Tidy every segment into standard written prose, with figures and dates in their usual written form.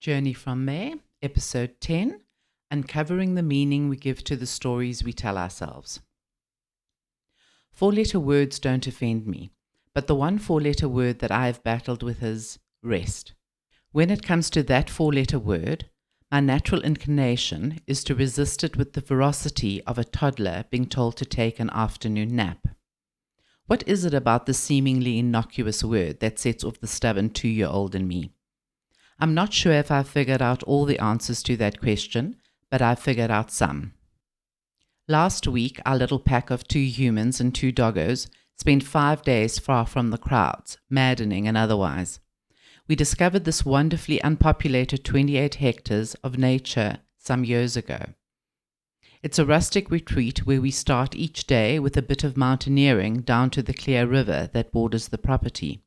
Journey from May, Episode 10, Uncovering the Meaning We Give to the Stories We Tell Ourselves. Four-letter words don't offend me, but the one four-letter word that I have battled with is rest. When it comes to that four-letter word, my natural inclination is to resist it with the ferocity of a toddler being told to take an afternoon nap. What is it about the seemingly innocuous word that sets off the stubborn 2-year-old in me? I'm not sure if I've figured out all the answers to that question, but I've figured out some. Last week, our little pack of 2 humans and 2 doggos spent 5 days far from the crowds, maddening and otherwise. We discovered this wonderfully unpopulated 28 hectares of nature some years ago. It's a rustic retreat where we start each day with a bit of mountaineering down to the clear river that borders the property.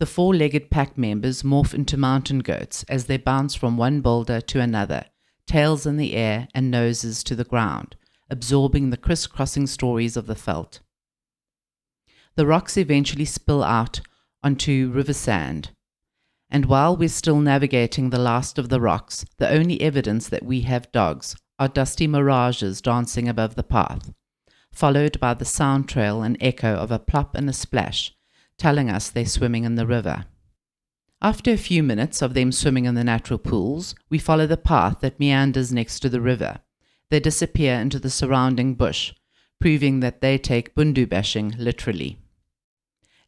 The 4-legged pack members morph into mountain goats as they bounce from one boulder to another, tails in the air and noses to the ground, absorbing the criss-crossing stories of the veld. The rocks eventually spill out onto river sand, and while we're still navigating the last of the rocks, the only evidence that we have dogs are dusty mirages dancing above the path, followed by the sound trail and echo of a plop and a splash, telling us they're swimming in the river. After a few minutes of them swimming in the natural pools, we follow the path that meanders next to the river. They disappear into the surrounding bush, proving that they take bundu bashing literally.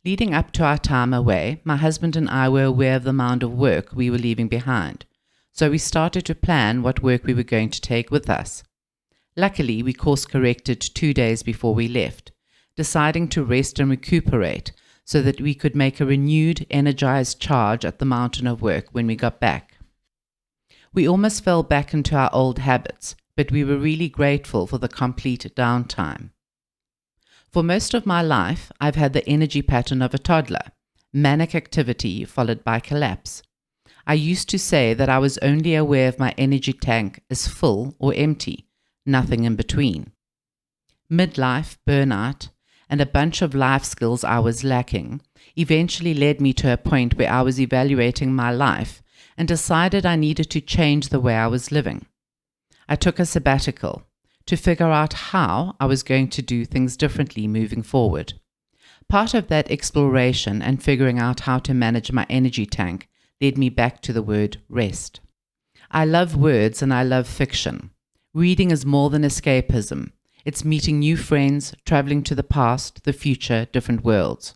Leading up to our time away, my husband and I were aware of the amount of work we were leaving behind, so we started to plan what work we were going to take with us. Luckily, we course-corrected 2 days before we left, deciding to rest and recuperate, so that we could make a renewed, energized charge at the mountain of work when we got back. We almost fell back into our old habits, but we were really grateful for the complete downtime. For most of my life, I've had the energy pattern of a toddler, manic activity followed by collapse. I used to say that I was only aware of my energy tank as full or empty, nothing in between. Midlife, burnout, and a bunch of life skills I was lacking, eventually led me to a point where I was evaluating my life and decided I needed to change the way I was living. I took a sabbatical to figure out how I was going to do things differently moving forward. Part of that exploration and figuring out how to manage my energy tank led me back to the word rest. I love words and I love fiction. Reading is more than escapism. It's meeting new friends, traveling to the past, the future, different worlds.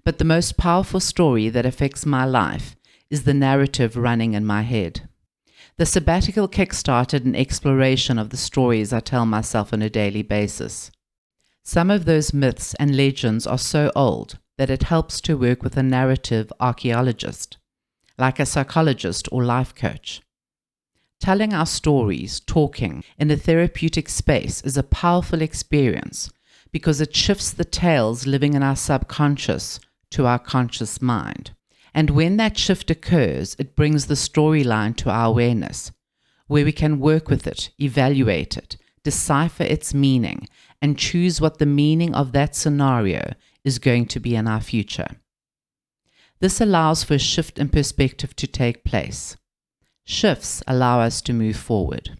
But the most powerful story that affects my life is the narrative running in my head. The sabbatical kick-started an exploration of the stories I tell myself on a daily basis. Some of those myths and legends are so old that it helps to work with a narrative archaeologist, like a psychologist or life coach. Telling our stories, talking in a therapeutic space is a powerful experience because it shifts the tales living in our subconscious to our conscious mind. And when that shift occurs, it brings the storyline to our awareness, where we can work with it, evaluate it, decipher its meaning, and choose what the meaning of that scenario is going to be in our future. This allows for a shift in perspective to take place. Shifts allow us to move forward.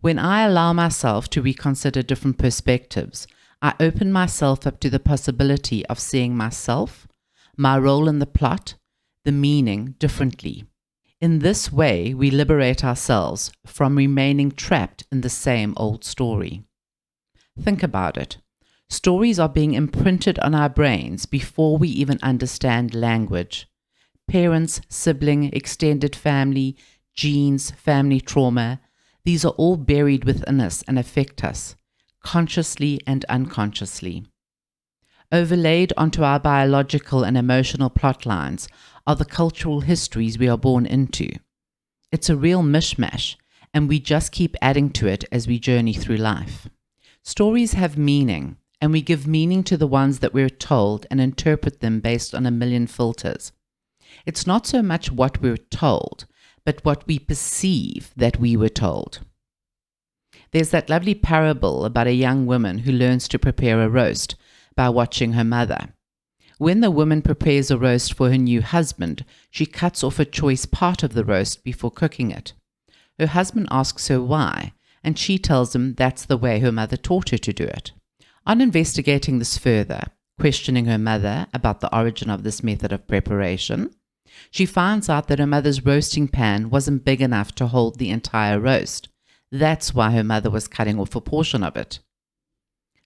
When I allow myself to reconsider different perspectives, I open myself up to the possibility of seeing myself, my role in the plot, the meaning differently. In this way, we liberate ourselves from remaining trapped in the same old story. Think about it. Stories are being imprinted on our brains before we even understand language. Parents, sibling, extended family, genes, family trauma, these are all buried within us and affect us, consciously and unconsciously. Overlaid onto our biological and emotional plot lines are the cultural histories we are born into. It's a real mishmash, and we just keep adding to it as we journey through life. Stories have meaning, and we give meaning to the ones that we're told and interpret them based on a million filters. It's not so much what we're told, but what we perceive that we were told. There's that lovely parable about a young woman who learns to prepare a roast by watching her mother. When the woman prepares a roast for her new husband, she cuts off a choice part of the roast before cooking it. Her husband asks her why, and she tells him that's the way her mother taught her to do it. On investigating this further, questioning her mother about the origin of this method of preparation, she finds out that her mother's roasting pan wasn't big enough to hold the entire roast. That's why her mother was cutting off a portion of it.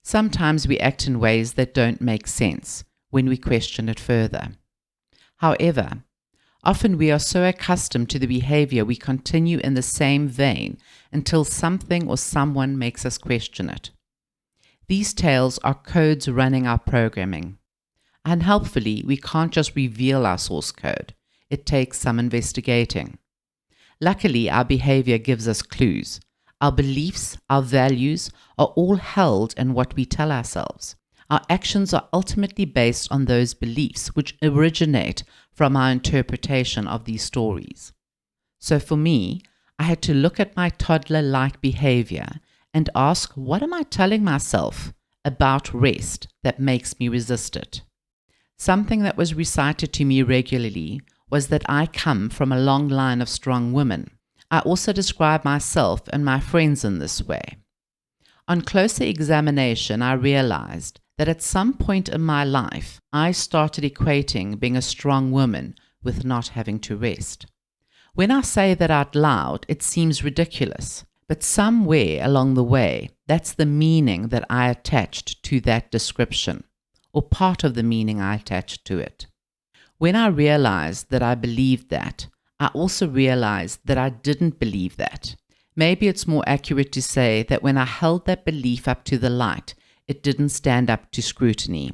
Sometimes we act in ways that don't make sense when we question it further. However, often we are so accustomed to the behavior we continue in the same vein until something or someone makes us question it. These tales are codes running our programming. Unhelpfully, we can't just reveal our source code. It takes some investigating. Luckily, our behavior gives us clues. Our beliefs, our values are all held in what we tell ourselves. Our actions are ultimately based on those beliefs which originate from our interpretation of these stories. So for me, I had to look at my toddler-like behavior and ask, what am I telling myself about rest that makes me resist it? Something that was recited to me regularly was that I come from a long line of strong women. I also describe myself and my friends in this way. On closer examination, I realized that at some point in my life, I started equating being a strong woman with not having to rest. When I say that out loud, it seems ridiculous, but somewhere along the way, that's the meaning that I attached to that description, or part of the meaning I attached to it. When I realized that I believed that, I also realized that I didn't believe that. Maybe it's more accurate to say that when I held that belief up to the light, it didn't stand up to scrutiny.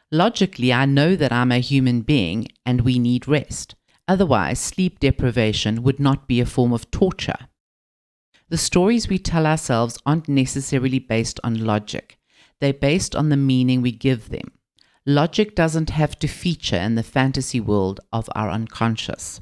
Logically, I know that I'm a human being and we need rest. Otherwise, sleep deprivation would not be a form of torture. The stories we tell ourselves aren't necessarily based on logic. They're based on the meaning we give them. Logic doesn't have to feature in the fantasy world of our unconscious.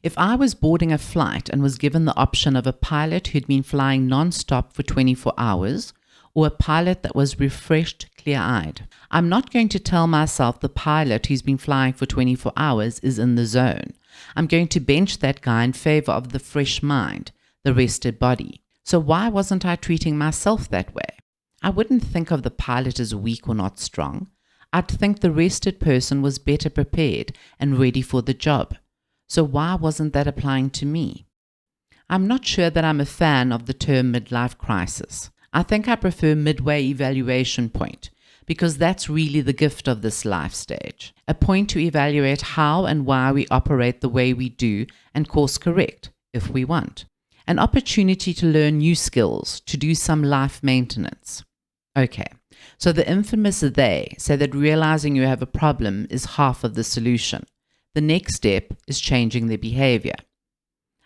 If I was boarding a flight and was given the option of a pilot who'd been flying non-stop for 24 hours, or a pilot that was refreshed, clear-eyed, I'm not going to tell myself the pilot who's been flying for 24 hours is in the zone. I'm going to bench that guy in favor of the fresh mind, the rested body. So why wasn't I treating myself that way? I wouldn't think of the pilot as weak or not strong. I'd think the rested person was better prepared and ready for the job. So why wasn't that applying to me? I'm not sure that I'm a fan of the term midlife crisis. I think I prefer midway evaluation point, because that's really the gift of this life stage. A point to evaluate how and why we operate the way we do and course correct, if we want. An opportunity to learn new skills, to do some life maintenance. Okay, so the infamous they say that realizing you have a problem is half of the solution. The next step is changing their behavior.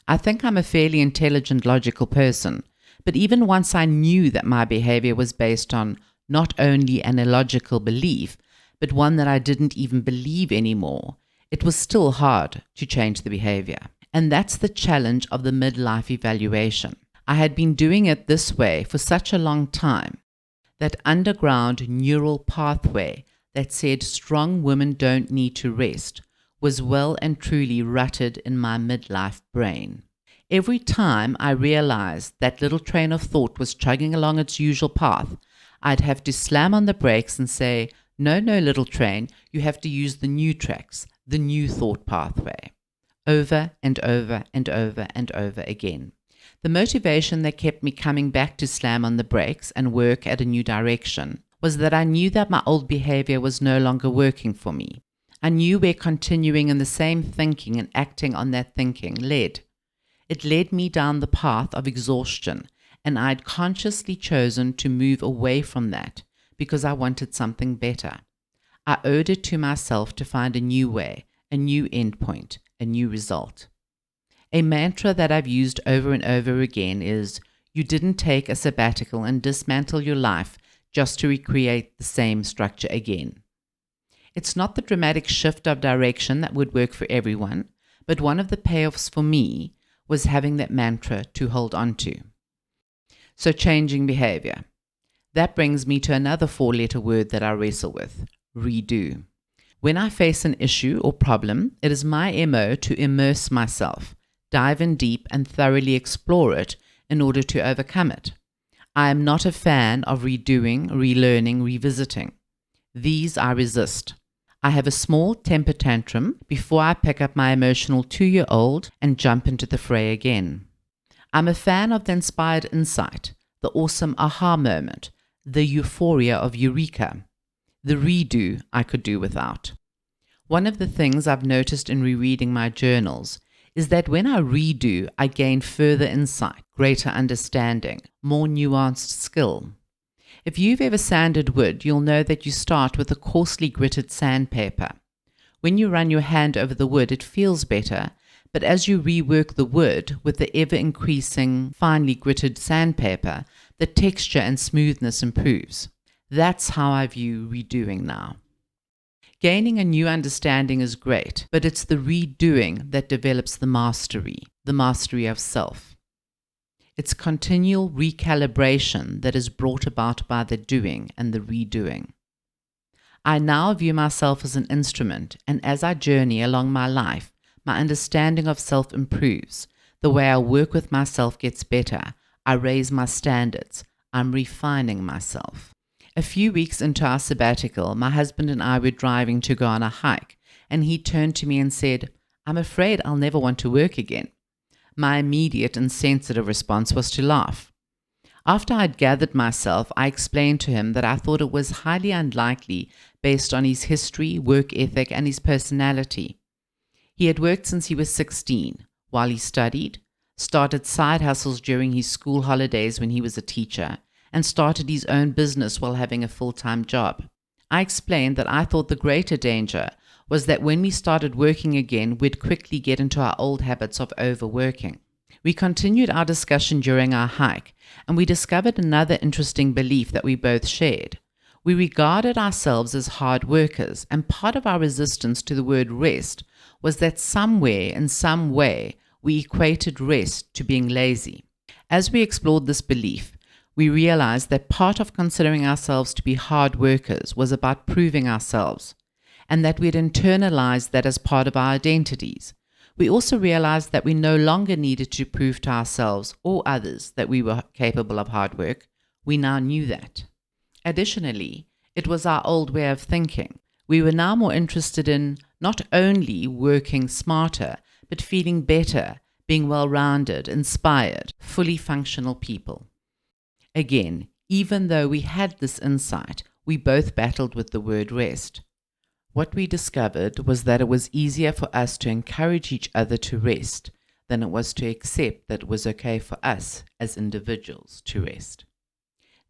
I think I'm a fairly intelligent, logical person, but even once I knew that my behavior was based on not only an illogical belief, but one that I didn't even believe anymore, it was still hard to change the behavior. And that's the challenge of the midlife evaluation. I had been doing it this way for such a long time. That underground neural pathway that said strong women don't need to rest was well and truly rutted in my midlife brain. Every time I realized that little train of thought was chugging along its usual path, I'd have to slam on the brakes and say, no, little train, you have to use the new tracks, the new thought pathway. Over and over and over and over again. The motivation that kept me coming back to slam on the brakes and work at a new direction was that I knew that my old behavior was no longer working for me. I knew where continuing in the same thinking and acting on that thinking led. It led me down the path of exhaustion, and I'd consciously chosen to move away from that because I wanted something better. I owed it to myself to find a new way, a new endpoint, a new result. A mantra that I've used over and over again is, you didn't take a sabbatical and dismantle your life just to recreate the same structure again. It's not the dramatic shift of direction that would work for everyone, but one of the payoffs for me was having that mantra to hold on to. So changing behavior. That brings me to another 4-letter word that I wrestle with, redo. When I face an issue or problem, it is my MO to immerse myself, dive in deep and thoroughly explore it in order to overcome it. I am not a fan of redoing, relearning, revisiting. These I resist. I have a small temper tantrum before I pick up my emotional 2-year-old and jump into the fray again. I'm a fan of the inspired insight, the awesome aha moment, the euphoria of eureka. The redo I could do without. One of the things I've noticed in rereading my journals is that when I redo, I gain further insight, greater understanding, more nuanced skill. If you've ever sanded wood, you'll know that you start with a coarsely gritted sandpaper. When you run your hand over the wood, it feels better, but as you rework the wood with the ever-increasing, finely gritted sandpaper, the texture and smoothness improves. That's how I view redoing now. Gaining a new understanding is great, but it's the redoing that develops the mastery of self. It's continual recalibration that is brought about by the doing and the redoing. I now view myself as an instrument, and as I journey along my life, my understanding of self improves. The way I work with myself gets better. I raise my standards. I'm refining myself. A few weeks into our sabbatical, my husband and I were driving to go on a hike, and he turned to me and said, "I'm afraid I'll never want to work again." My immediate and sensitive response was to laugh. After I'd gathered myself, I explained to him that I thought it was highly unlikely based on his history, work ethic, and his personality. He had worked since he was 16, while he studied, started side hustles during his school holidays when he was a teacher, and started his own business while having a full-time job. I explained that I thought the greater danger was that when we started working again, we'd quickly get into our old habits of overworking. We continued our discussion during our hike, and we discovered another interesting belief that we both shared. We regarded ourselves as hard workers, and part of our resistance to the word rest was that somewhere, in some way, we equated rest to being lazy. As we explored this belief, we realized that part of considering ourselves to be hard workers was about proving ourselves, and that we'd internalized that as part of our identities. We also realized that we no longer needed to prove to ourselves or others that we were capable of hard work. We now knew that. Additionally, it was our old way of thinking. We were now more interested in not only working smarter, but feeling better, being well-rounded, inspired, fully functional people. Again, even though we had this insight, we both battled with the word rest. What we discovered was that it was easier for us to encourage each other to rest than it was to accept that it was okay for us as individuals to rest.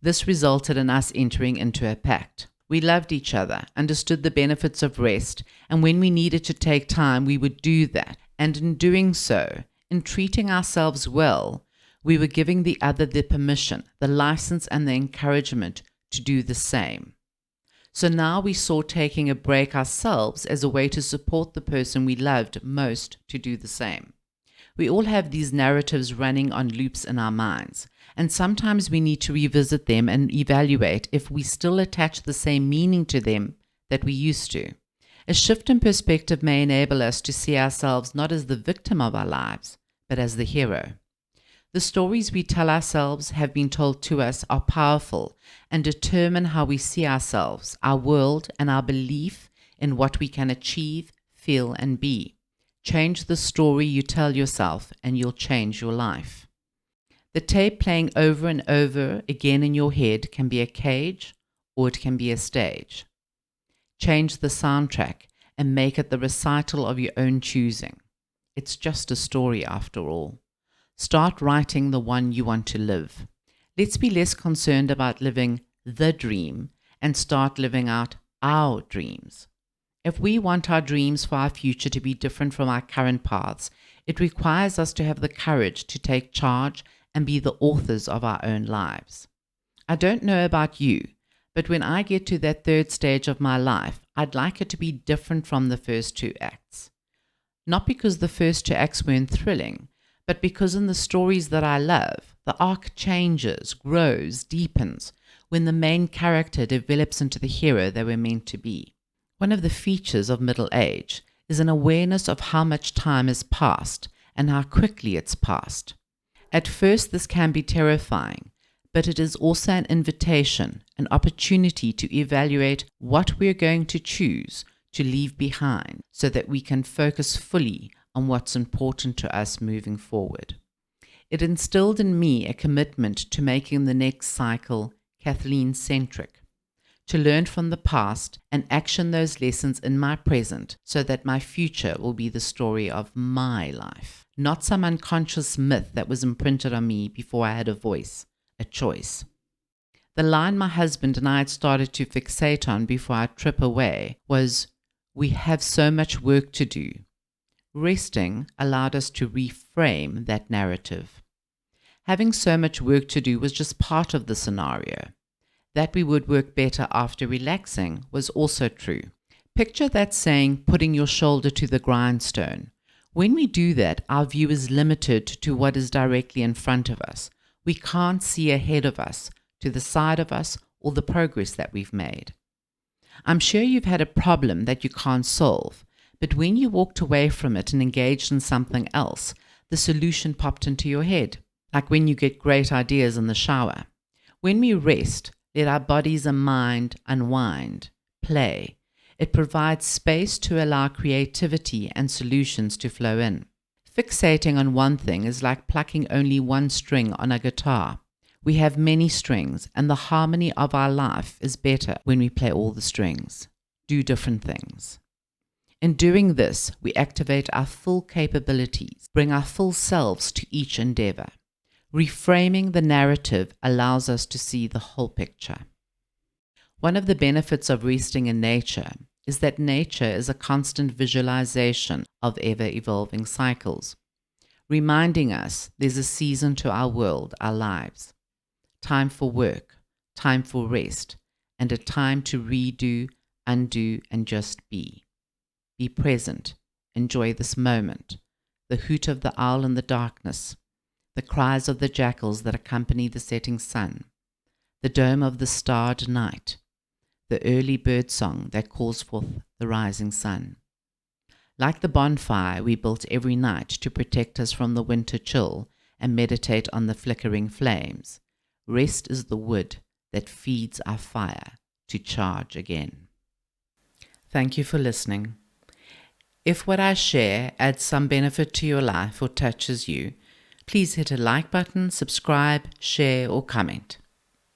This resulted in us entering into a pact. We loved each other, understood the benefits of rest, and when we needed to take time, we would do that. And in doing so, in treating ourselves well, we were giving the other the permission, the license, and the encouragement to do the same. So now we saw taking a break ourselves as a way to support the person we loved most to do the same. We all have these narratives running on loops in our minds, and sometimes we need to revisit them and evaluate if we still attach the same meaning to them that we used to. A shift in perspective may enable us to see ourselves not as the victim of our lives, but as the hero. The stories we tell ourselves have been told to us are powerful and determine how we see ourselves, our world, and our belief in what we can achieve, feel, and be. Change the story you tell yourself, and you'll change your life. The tape playing over and over again in your head can be a cage, or it can be a stage. Change the soundtrack and make it the recital of your own choosing. It's just a story after all. Start writing the one you want to live. Let's be less concerned about living the dream and start living out our dreams. If we want our dreams for our future to be different from our current paths, it requires us to have the courage to take charge and be the authors of our own lives. I don't know about you, but when I get to that third stage of my life, I'd like it to be different from the first two acts. Not because the first two acts weren't thrilling, but because in the stories that I love, the arc changes, grows, deepens when the main character develops into the hero they were meant to be. One of the features of middle age is an awareness of how much time has passed and how quickly it's passed. At first, this can be terrifying, but it is also an invitation, an opportunity to evaluate what we're going to choose to leave behind so that we can focus fully on what's important to us moving forward. It instilled in me a commitment to making the next cycle Kathleen-centric, to learn from the past and action those lessons in my present so that my future will be the story of my life, not some unconscious myth that was imprinted on me before I had a voice, a choice. The line my husband and I had started to fixate on before our trip away was, "We have so much work to do." Resting allowed us to reframe that narrative. Having so much work to do was just part of the scenario. That we would work better after relaxing was also true. Picture that saying, putting your shoulder to the grindstone. When we do that, our view is limited to what is directly in front of us. We can't see ahead of us, to the side of us, or the progress that we've made. I'm sure you've had a problem that you can't solve, but when you walked away from it and engaged in something else, the solution popped into your head, like when you get great ideas in the shower. When we rest, let our bodies and mind unwind, play. It provides space to allow creativity and solutions to flow in. Fixating on one thing is like plucking only one string on a guitar. We have many strings, and the harmony of our life is better when we play all the strings, do different things. In doing this, we activate our full capabilities, bring our full selves to each endeavor. Reframing the narrative allows us to see the whole picture. One of the benefits of resting in nature is that nature is a constant visualization of ever-evolving cycles, reminding us there's a season to our world, our lives. Time for work, time for rest, and a time to redo, undo, and just be. Be present, enjoy this moment, the hoot of the owl in the darkness, the cries of the jackals that accompany the setting sun, the dome of the starred night, the early bird song that calls forth the rising sun. Like the bonfire we built every night to protect us from the winter chill and meditate on the flickering flames, rest is the wood that feeds our fire to charge again. Thank you for listening. If what I share adds some benefit to your life or touches you, please hit a like button, subscribe, share, or comment.